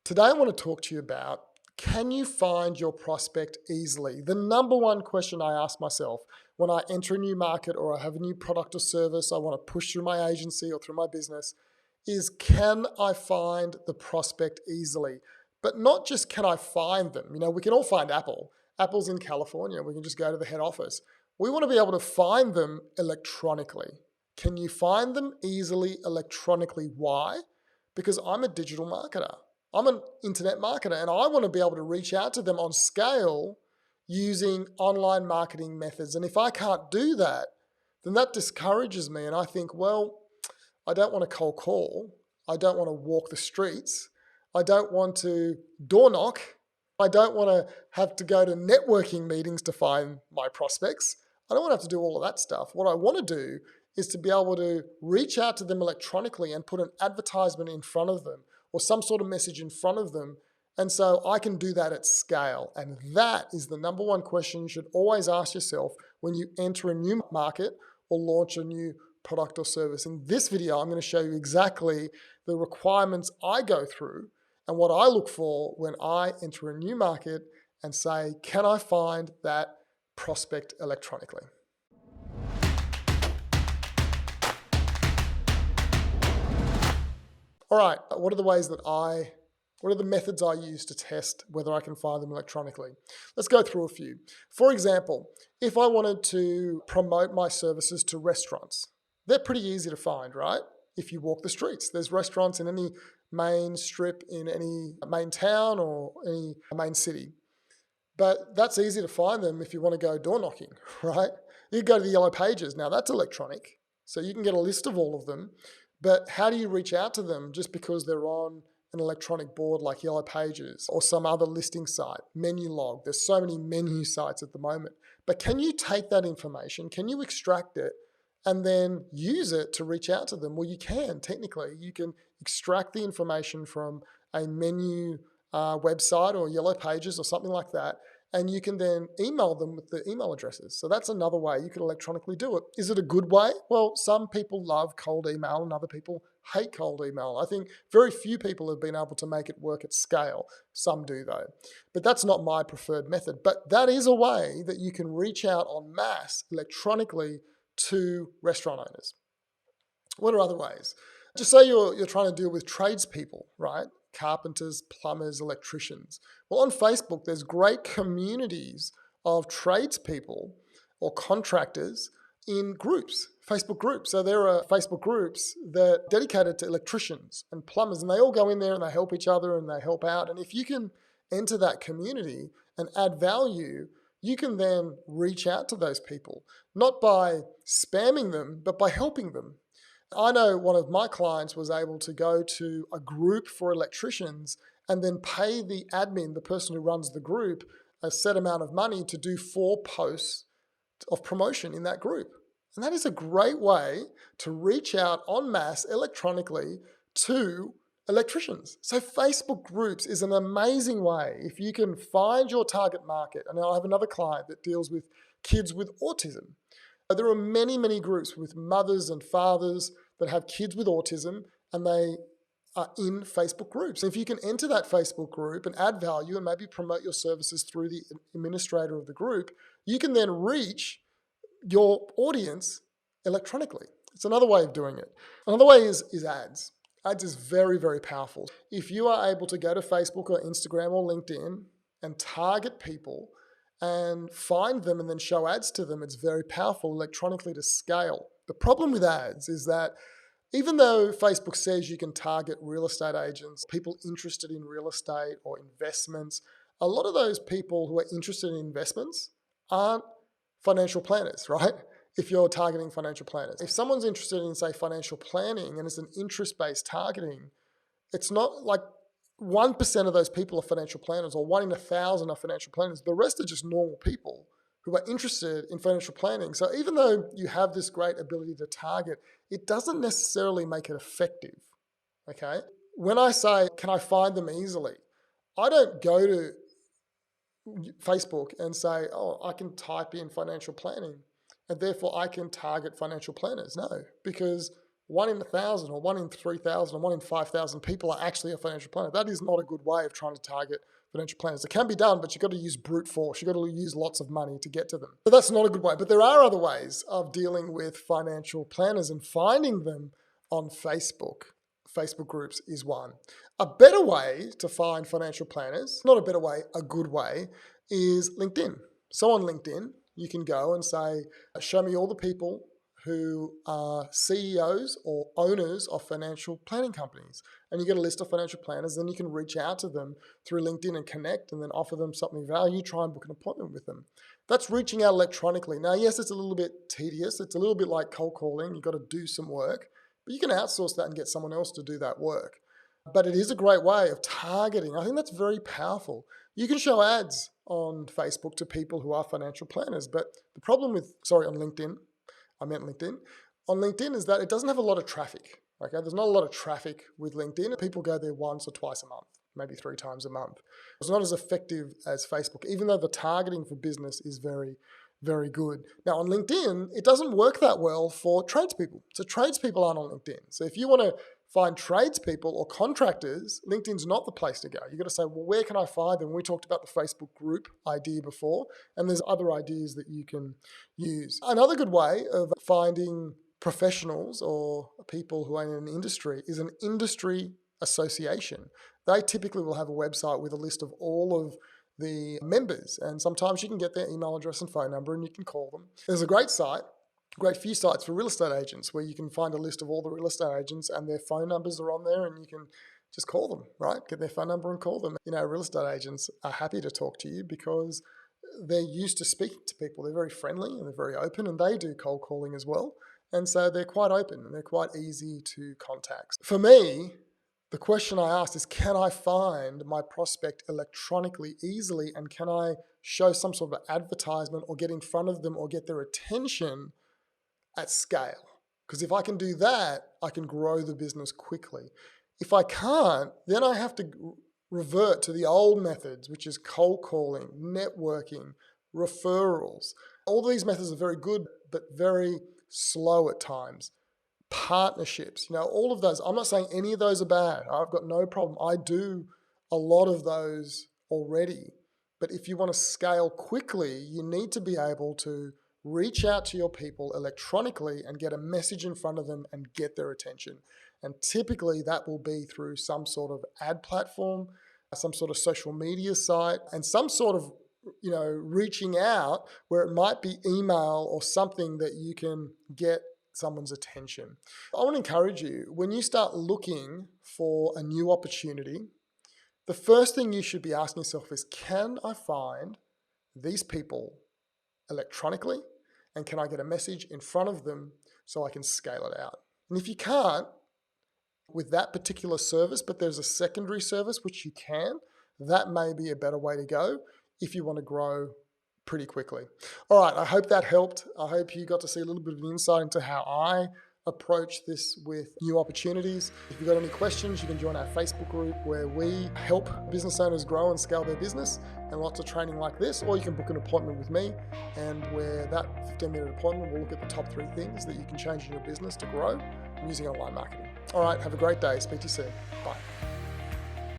Today I want to talk to you about, can you find your prospect easily? The number one question I ask myself when I enter a new market or I have a new product or service I want to push through my agency or through my business is, can I find the prospect easily? But not just can I find them. You know, we can all find Apple. Apple's in California. We can just go to the head office. We want to be able to find them electronically. Can you find them easily electronically? Why? Because I'm a digital marketer. I'm an internet marketer and I want to be able to reach out to them on scale using online marketing methods. And if I can't do that, then that discourages me. And I think, well, I don't want to cold call. I don't want to walk the streets. I don't want to door knock. I don't want to have to go to networking meetings to find my prospects. I don't want to have to do all of that stuff. What I want to do is to be able to reach out to them electronically and put an advertisement in front of them or some sort of message in front of them. And so I can do that at scale. And that is the number one question you should always ask yourself when you enter a new market or launch a new product or service. In this video, I'm going to show you exactly the requirements I go through and what I look for when I enter a new market and say, can I find that prospect electronically? All right, what are the methods I use to test whether I can find them electronically? Let's go through a few. For example, if I wanted to promote my services to restaurants, they're pretty easy to find, right? If you walk the streets, there's restaurants in any main strip, in any main town or any main city. But that's easy to find them if you want to go door knocking, right? You go to the Yellow Pages. Now that's electronic, so you can get a list of all of them. But how do you reach out to them just because they're on an electronic board like Yellow Pages or some other listing site, Menulog? There's so many menu sites at the moment. But can you take that information? Can you extract it and then use it to reach out to them? Well, you can, technically. You can extract the information from a menu website or Yellow Pages or something like that, and you can then email them with the email addresses. So that's another way you can electronically do it. Is it a good way? Well, some people love cold email and other people hate cold email. I think very few people have been able to make it work at scale. Some do though. But that's not my preferred method. But that is a way that you can reach out en masse electronically to restaurant owners. What are other ways? Just say you're trying to deal with tradespeople, right? Carpenters, plumbers, electricians. Well, on Facebook, there's great communities of tradespeople or contractors in groups, Facebook groups. So there are Facebook groups that are dedicated to electricians and plumbers, and they all go in there and they help each other and they help out. And if you can enter that community and add value, you can then reach out to those people, not by spamming them, but by helping them. I know one of my clients was able to go to a group for electricians and then pay the admin, the person who runs the group, a set amount of money to do 4 posts of promotion in that group. And that is a great way to reach out en masse electronically to electricians. So Facebook groups is an amazing way if you can find your target market. And I have another client that deals with kids with autism. There are many, many groups with mothers and fathers that have kids with autism, and they are in Facebook groups. If you can enter that Facebook group and add value and maybe promote your services through the administrator of the group, you can then reach your audience electronically. It's another way of doing it. Another way is ads. Ads is very, very powerful. If you are able to go to Facebook or Instagram or LinkedIn and target people and find them and then show ads to them, it's very powerful electronically to scale. The problem with ads is that even though Facebook says you can target real estate agents, people interested in real estate or investments, a lot of those people who are interested in investments aren't financial planners, right? If you're targeting financial planners. If someone's interested in, say, financial planning and it's an interest-based targeting, it's not like 1% of those people are financial planners or 1 in 1,000 are financial planners. The rest are just normal people who are interested in financial planning. So even though you have this great ability to target, it doesn't necessarily make it effective, okay? When I say, can I find them easily? I don't go to Facebook and say, oh, I can type in financial planning and therefore I can target financial planners. No, because 1 in 1,000 or 1 in 3,000 or 1 in 5,000 people are actually a financial planner. That is not a good way of trying to target financial planners. It can be done, but you've got to use brute force. You've got to use lots of money to get to them. But that's not a good way. But there are other ways of dealing with financial planners, and finding them on Facebook. Facebook groups is one. A better way to find financial planners, not a better way, a good way, is LinkedIn. So on LinkedIn, you can go and say, show me all the people who are CEOs or owners of financial planning companies. And you get a list of financial planners, then you can reach out to them through LinkedIn and connect, and then offer them something of value, try and book an appointment with them. That's reaching out electronically. Now, yes, it's a little bit tedious. It's a little bit like cold calling. You've got to do some work, but you can outsource that and get someone else to do that work. But it is a great way of targeting. I think that's very powerful. You can show ads on Facebook to people who are financial planners, but the problem with, on LinkedIn, I meant LinkedIn. On LinkedIn is that it doesn't have a lot of traffic. Okay, there's not a lot of traffic with LinkedIn. People go there once or twice a month, maybe 3 times a month. It's not as effective as Facebook, even though the targeting for business is very, very good. Now on LinkedIn, it doesn't work that well for tradespeople. So tradespeople aren't on LinkedIn. So if you want to find tradespeople or contractors, LinkedIn's not the place to go. You've got to say, well, where can I find them? We talked about the Facebook group idea before, and there's other ideas that you can use. Another good way of finding professionals or people who are in an industry is an industry association. They typically will have a website with a list of all of the members, and sometimes you can get their email address and phone number and you can call them. There's a great few sites for real estate agents where you can find a list of all the real estate agents and their phone numbers are on there, and you can just call them, right? Get their phone number and call them. Real estate agents are happy to talk to you because they're used to speaking to people. They're very friendly and they're very open, and they do cold calling as well. And so they're quite open and they're quite easy to contact. For me, the question I asked is, can I find my prospect electronically easily, and can I show some sort of advertisement or get in front of them or get their attention at scale? Because if I can do that, I can grow the business quickly. If I can't, then I have to revert to the old methods, which is cold calling, networking, referrals. All these methods are very good, but very slow at times. Partnerships, all of those. I'm not saying any of those are bad. I've got no problem. I do a lot of those already. But if you want to scale quickly, you need to be able to reach out to your people electronically and get a message in front of them and get their attention. And typically that will be through some sort of ad platform, some sort of social media site, and some sort of reaching out where it might be email or something that you can get someone's attention. I want to encourage you, when you start looking for a new opportunity, the first thing you should be asking yourself is, can I find these people electronically, and can I get a message in front of them so I can scale it out? And if you can't with that particular service, but there's a secondary service which you can, that may be a better way to go if you want to grow pretty quickly. All right, I hope that helped. I hope you got to see a little bit of an insight into how I approach this with new opportunities. If you've got any questions, you can join our Facebook group where we help business owners grow and scale their business, and lots of training like this, or you can book an appointment with me, and where that 15-minute appointment will look at the top 3 things that you can change in your business to grow using online marketing. All right, have a great day. Speak to you soon. Bye.